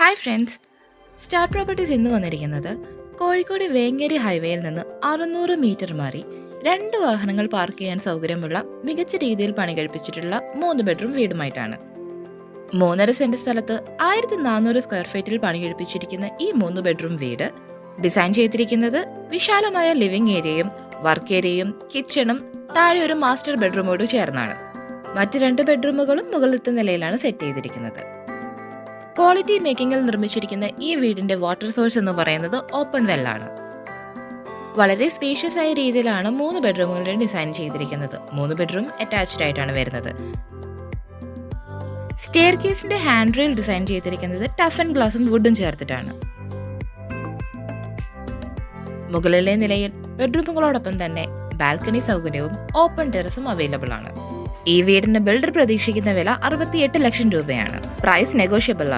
Hi friends, star properties ഇന്ന് വന്നിരിക്കുന്നത് കോഴിക്കോട് വേങ്ങേരി ഹൈവേയിൽ നിന്ന് 600 മീറ്റർ മാറി 2 വാഹനങ്ങൾ പാർക്ക് ചെയ്യാൻ സൗകര്യമുള്ള മികച്ച രീതിയിൽ പണി കഴിപ്പിച്ചിട്ടുള്ള 3 ബെഡ്റൂം വീടുമായിട്ടാണ്. 3.5 സെന്റ് സ്ഥലത്ത് 1400 സ്ക്വയർ ഫീറ്റിൽ പണി കഴിപ്പിച്ചിരിക്കുന്ന ഈ 3 ബെഡ്റൂം വീട് ഡിസൈൻ ചെയ്തിരിക്കുന്നത് വിശാലമായ ലിവിംഗ് ഏരിയയും വർക്ക് ഏരിയയും കിച്ചണും താഴെ ഒരു മാസ്റ്റർ ബെഡ്റൂമോട് ചേർന്നാണ്. മറ്റ് 2 ബെഡ്റൂമുകളും മുകളിലത്തെ നിലയിലാണ് സെറ്റ് ചെയ്തിരിക്കുന്നത്. ക്വാളിറ്റി മേക്കിങ്ങിൽ നിർമ്മിച്ചിരിക്കുന്ന ഈ വീടിന്റെ വാട്ടർ സോഴ്സ് എന്ന് പറയുന്നത് ഓപ്പൺ വെല്ലാണ്. വളരെ സ്പേഷ്യസ് ആയ രീതിയിലാണ് 3 ബെഡ്റൂമുകളുടെ ഡിസൈൻ ചെയ്തിരിക്കുന്നത്. 3 ബെഡ്റൂം അറ്റാച്ച്ഡ് ആയിട്ടാണ് വരുന്നത്. സ്റ്റെയർ കേസിന്റെ ഹാൻഡ് റെയിൽ ഡിസൈൻ ചെയ്തിരിക്കുന്നത് ടഫ് ആൻഡ് ഗ്ലാസും വുഡും ചേർത്തിട്ടാണ്. മുകളിലെ നിലയിൽ ബെഡ്റൂമുകളോടൊപ്പം തന്നെ ബാൽക്കണി സൗകര്യവും ഓപ്പൺ ടെറസും അവൈലബിൾ ആണ്. ഈ വീടിന് ബിൽഡർ പ്രതീക്ഷിക്കുന്ന വില 68 ലക്ഷം രൂപയാണ്. പ്രൈസ് നെഗോഷ്യബിൾ ആണ്.